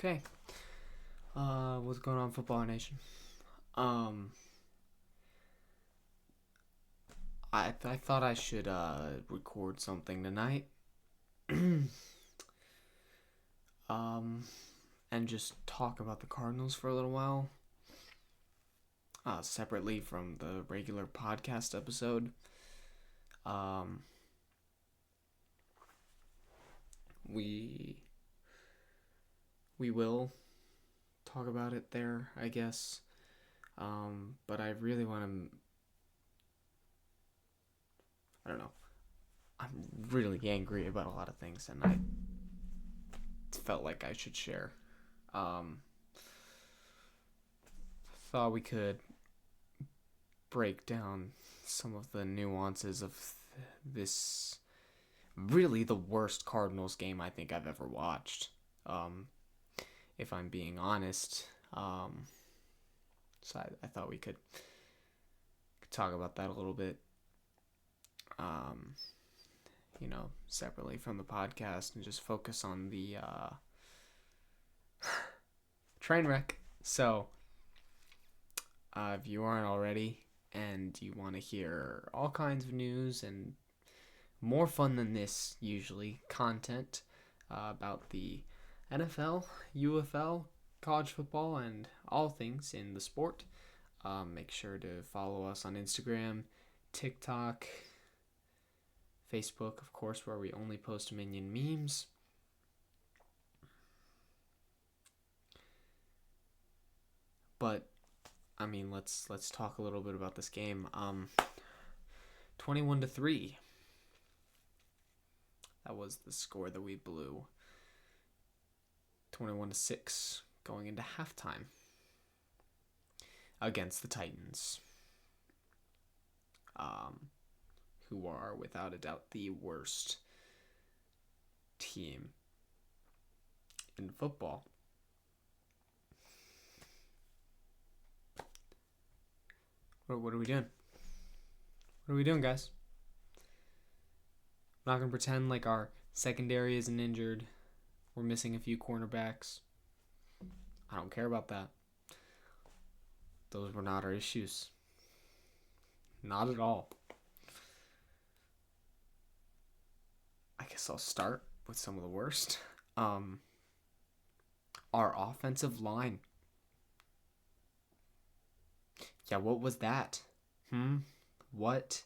Okay. What's going on, Football Nation? I thought I should record something tonight. And just talk about the Cardinals for a little while. Separately from the regular podcast episode. We will talk about it there, I guess. But I really want to. I don't know. I'm really angry about a lot of things, and I felt like I should share. Thought we could break down some of the nuances of this really the worst Cardinals game I think I've ever watched. If I'm being honest. So I thought we could talk about that a little bit. Separately from the podcast and just focus on the train wreck. So, if you aren't already and you want to hear all kinds of news and more fun than this, usually, content about the NFL, UFL, college football, and all things in the sport, make sure to follow us on Instagram, TikTok, Facebook, of course, where we only post Minion memes. But I mean, let's talk a little bit about this game. 21-3. That was the score that we blew. 21-6 going into halftime against the Titans. Who are without a doubt the worst team in football. What are we doing? What are we doing, guys? I'm not going to pretend like our secondary isn't injured. We're missing a few cornerbacks. I don't care about that. Those were not our issues. Not at all. I guess I'll start with some of the worst. Our offensive line. Yeah, what was that? What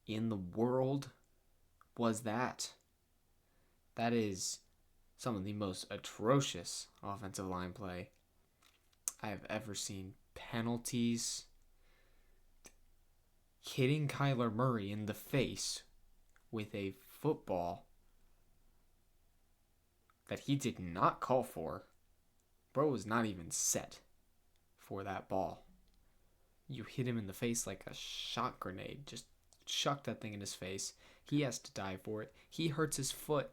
in the world was that? That is some of the most atrocious offensive line play I have ever seen. Penalties. Hitting Kyler Murray in the face with a football that he did not call for. Bro was not even set for that ball. You hit him in the face like a shot grenade. Just chuck that thing in his face. He has to die for it. He hurts his foot.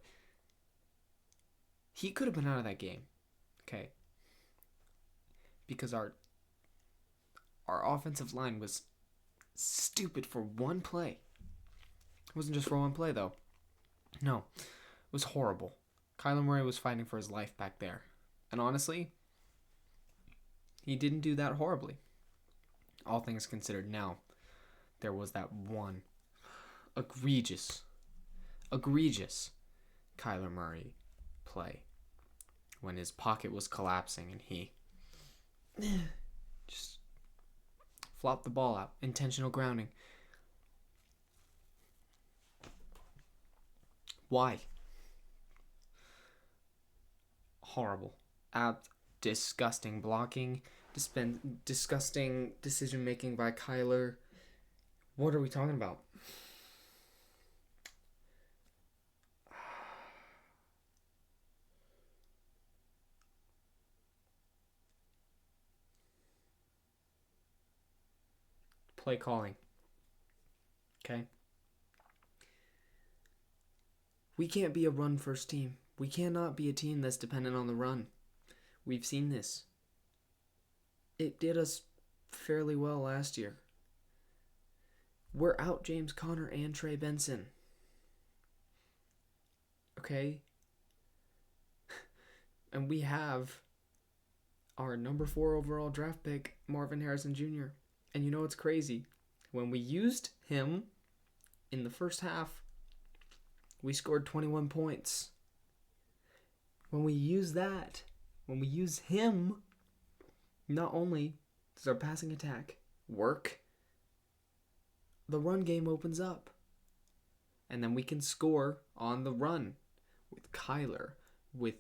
He could have been out of that game. Okay. Because our offensive line was stupid for one play. It wasn't just for one play, though. No. It was horrible. Kyler Murray was fighting for his life back there. And honestly, he didn't do that horribly. All things considered. Now, there was that one egregious Kyler Murray play when his pocket was collapsing and he just flopped the ball out. Intentional grounding. Why? Horrible. Disgusting blocking. Disgusting decision making by Kyler. What are we talking about? Play calling. Okay? We can't be a run-first team. We cannot be a team that's dependent on the run. We've seen this. It did us fairly well last year. We're out James Conner and Trey Benson. Okay? And we have our number 4 overall draft pick, Marvin Harrison Jr. And you know what's crazy? When we used him in the first half, we scored 21 points. When we use him, not only does our passing attack work, the run game opens up. And then we can score on the run with Kyler, with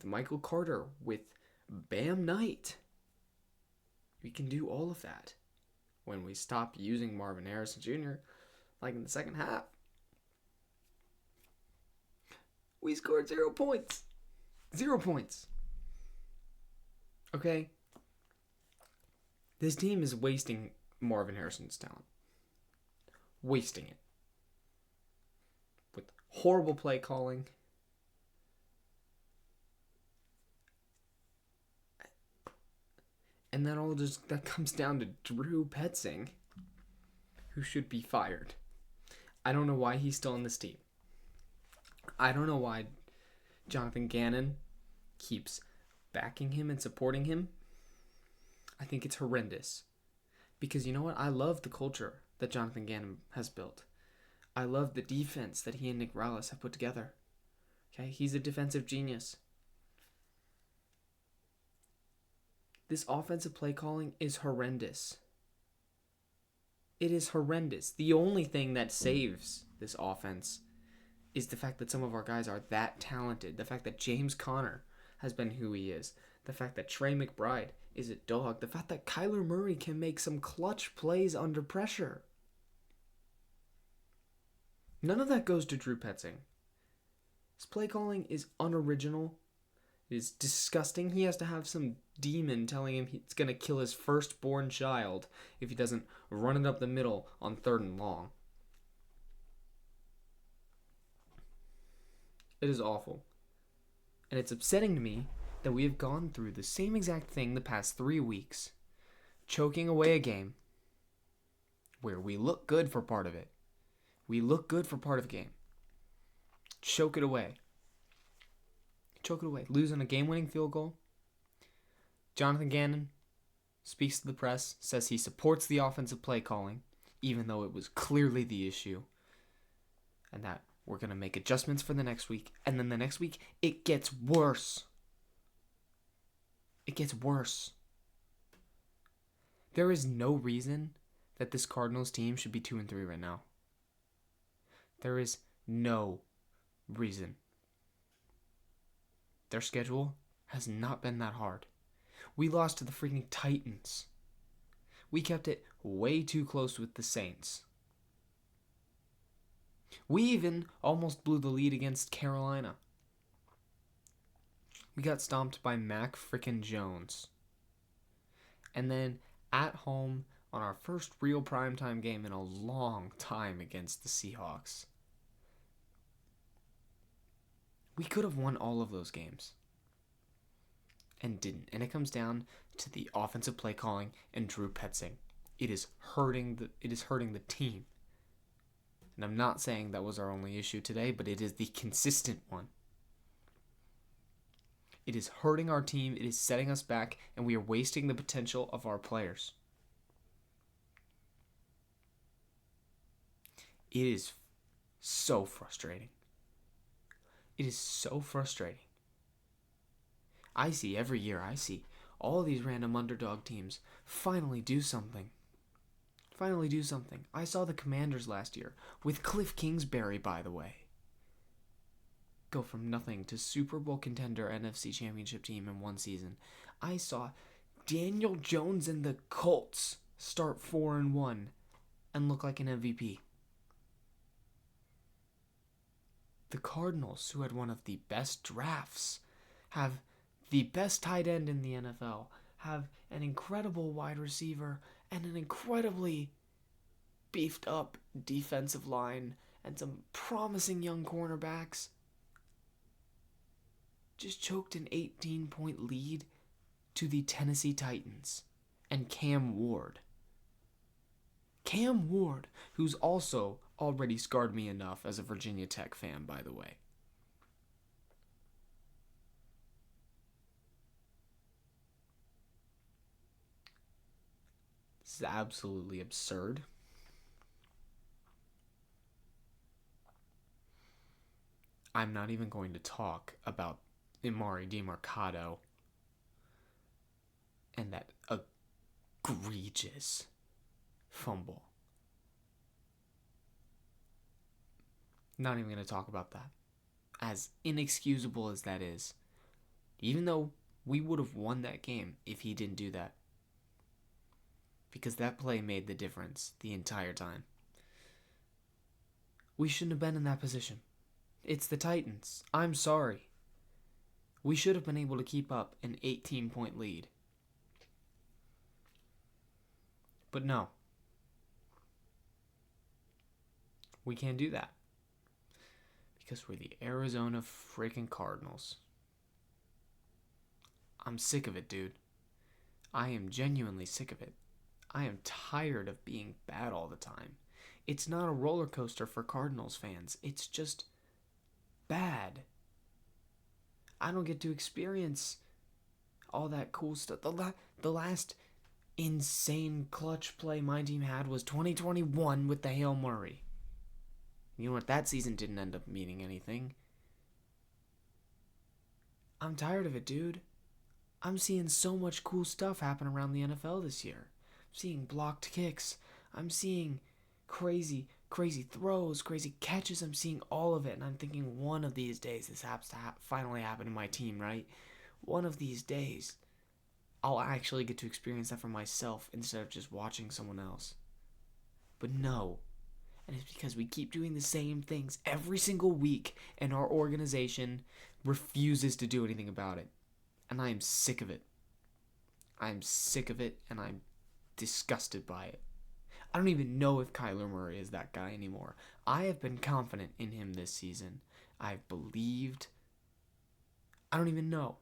Michael Carter, with Bam Knight. We can do all of that when we stop using Marvin Harrison Jr. like in the second half. We scored 0 points. 0 points. Okay? This team is wasting Marvin Harrison's talent. Wasting it. With horrible play calling. And that comes down to Drew Petzing, who should be fired. I don't know why he's still on this team. I don't know why Jonathan Gannon keeps backing him and supporting him. I think it's horrendous. Because you know what? I love the culture that Jonathan Gannon has built. I love the defense that he and Nick Rallis have put together. Okay, he's a defensive genius. This offensive play calling is horrendous. It is horrendous. The only thing that saves this offense is the fact that some of our guys are that talented. The fact that James Conner has been who he is. The fact that Trey McBride is a dog. The fact that Kyler Murray can make some clutch plays under pressure. None of that goes to Drew Petzing. His play calling is unoriginal. It is disgusting. He has to have some demon telling him he's going to kill his firstborn child if he doesn't run it up the middle on 3rd and long. It is awful. And it's upsetting to me that we have gone through the same exact thing the past 3 weeks. Choking away a game where we look good for part of it. We look good for part of the game. Choke it away. Choke it away. Losing a game-winning field goal. Jonathan Gannon speaks to the press, says he supports the offensive play calling, even though it was clearly the issue. And that we're going to make adjustments for the next week. And then the next week, it gets worse. It gets worse. There is no reason that this Cardinals team should be 2-3 right now. There is no reason. Their schedule has not been that hard. We lost to the freaking Titans. We kept it way too close with the Saints. We even almost blew the lead against Carolina. We got stomped by Mac frickin' Jones. And then at home on our first real primetime game in a long time against the Seahawks. We could have won all of those games. And didn't. And it comes down to the offensive play calling and Drew Petzing. It is hurting the team. And I'm not saying that was our only issue today, but it is the consistent one. It is hurting our team, it is setting us back, and we are wasting the potential of our players. It is so frustrating. It is so frustrating. Every year I see all these random underdog teams finally do something. I saw the Commanders last year, with Cliff Kingsbury, by the way, go from nothing to Super Bowl contender NFC Championship team in one season. I saw Daniel Jones and the Colts start 4-1 and look like an MVP. The Cardinals, who had one of the best drafts, have the best tight end in the NFL, have an incredible wide receiver, and an incredibly beefed up defensive line, and some promising young cornerbacks. Just choked an 18-point lead to the Tennessee Titans and Cam Ward. Cam Ward, who's also already scarred me enough as a Virginia Tech fan, by the way. This is absolutely absurd. I'm not even going to talk about Emari DeMarcado and that egregious fumble. Not even going to talk about that. As inexcusable as that is, even though we would have won that game if he didn't do that. Because that play made the difference the entire time. We shouldn't have been in that position. It's the Titans. I'm sorry. We should have been able to keep up an 18-point lead. But no. We can't do that. Because we're the Arizona freaking Cardinals. I'm sick of it, dude. I am genuinely sick of it. I am tired of being bad all the time. It's not a roller coaster for Cardinals fans. It's just bad. I don't get to experience all that cool stuff. The last insane clutch play my team had was 2021 with the Hail Murray. You know what? That season didn't end up meaning anything. I'm tired of it, dude. I'm seeing so much cool stuff happen around the NFL this year. I'm seeing blocked kicks. I'm seeing crazy throws, crazy catches. I'm seeing all of it, and I'm thinking one of these days this has to finally happen to my team, right? One of these days, I'll actually get to experience that for myself instead of just watching someone else. But no. And it's because we keep doing the same things every single week, and our organization refuses to do anything about it. And I am sick of it. I'm sick of it, and I'm disgusted by it. I don't even know if Kyler Murray is that guy anymore. I have been confident in him this season. I've believed. I don't even know.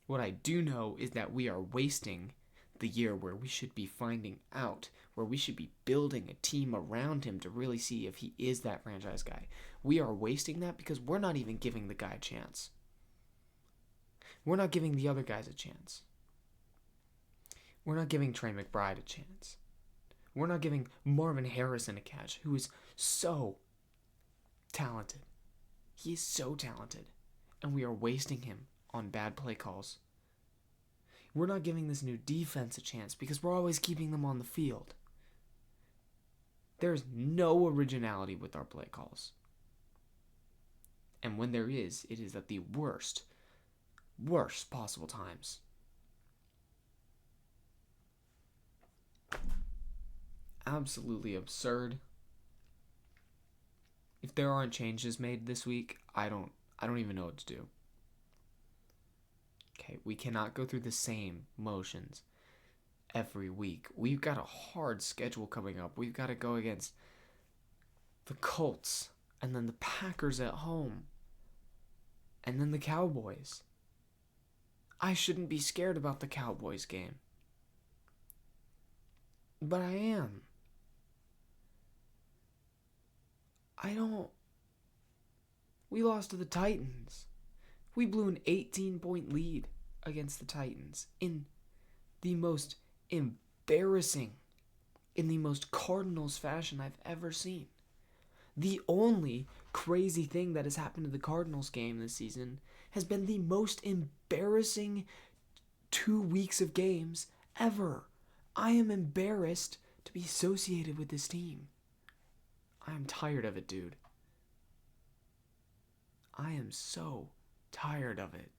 What I do know is that we are wasting the year where we should be finding out, where we should be building a team around him to really see if he is that franchise guy. We are wasting that because we're not even giving the guy a chance. We're not giving the other guys a chance. We're not giving Trey McBride a chance. We're not giving Marvin Harrison a catch, who is so talented. He is so talented. And we are wasting him on bad play calls. We're not giving this new defense a chance because we're always keeping them on the field. There's no originality with our play calls. And when there is, it is at the worst possible times. Absolutely absurd. If there aren't changes made this week, I don't even know what to do. Okay, we cannot go through the same motions every week. We've got a hard schedule coming up. We've got to go against the Colts, and then the Packers at home, and then the Cowboys. I shouldn't be scared about the Cowboys game. But I am. We lost to the Titans. We blew an 18-point lead against the Titans in the most embarrassing, in the most Cardinals fashion I've ever seen. The only crazy thing that has happened to the Cardinals game this season has been the most embarrassing 2 weeks of games ever. I am embarrassed to be associated with this team. I am tired of it, dude. I am so tired of it.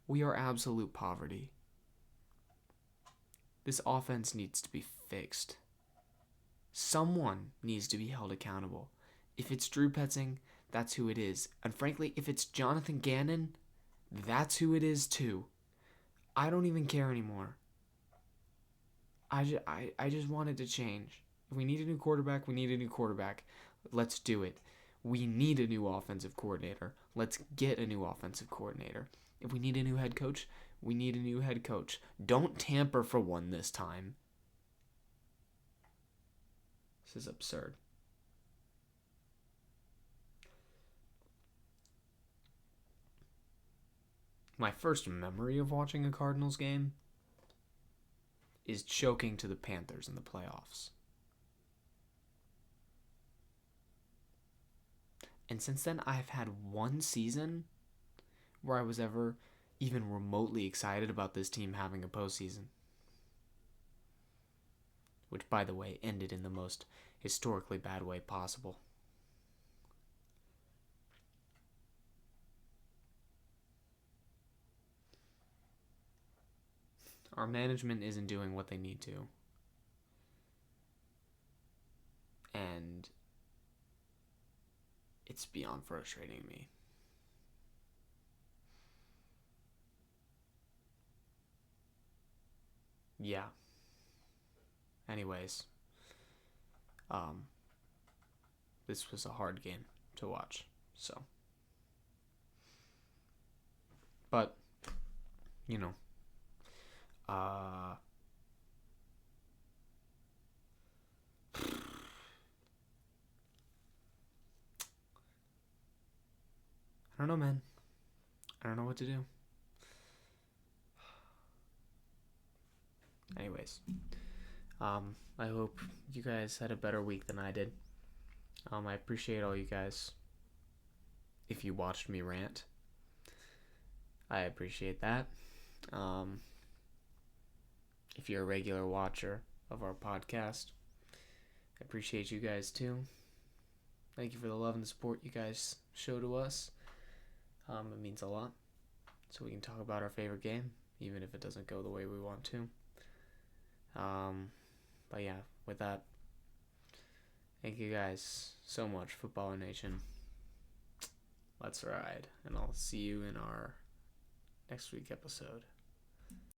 We are absolute poverty. This offense needs to be fixed. Someone needs to be held accountable. If it's Drew Petzing, that's who it is. And frankly, if it's Jonathan Gannon, that's who it is too. I don't even care anymore. I just wanted to change. If we need a new quarterback, we need a new quarterback. Let's do it. We need a new offensive coordinator. Let's get a new offensive coordinator. If we need a new head coach, we need a new head coach. Don't tamper for one this time. This is absurd. My first memory of watching a Cardinals game is choking to the Panthers in the playoffs. And since then, I've had one season where I was ever even remotely excited about this team having a postseason. Which, by the way, ended in the most historically bad way possible. Our management isn't doing what they need to. And it's beyond frustrating me. Yeah. Anyways, this was a hard game to watch, so. But, you know, I don't know, man. I don't know what to do. Anyways, I hope you guys had a better week than I did. I appreciate all you guys. If you watched me rant, I appreciate that. If you're a regular watcher of our podcast, I appreciate you guys too. Thank you for the love and the support you guys show to us. It means a lot. So we can talk about our favorite game, even if it doesn't go the way we want to. But yeah, with that, thank you guys so much, Footballer Nation. Let's ride, and I'll see you in our next week episode.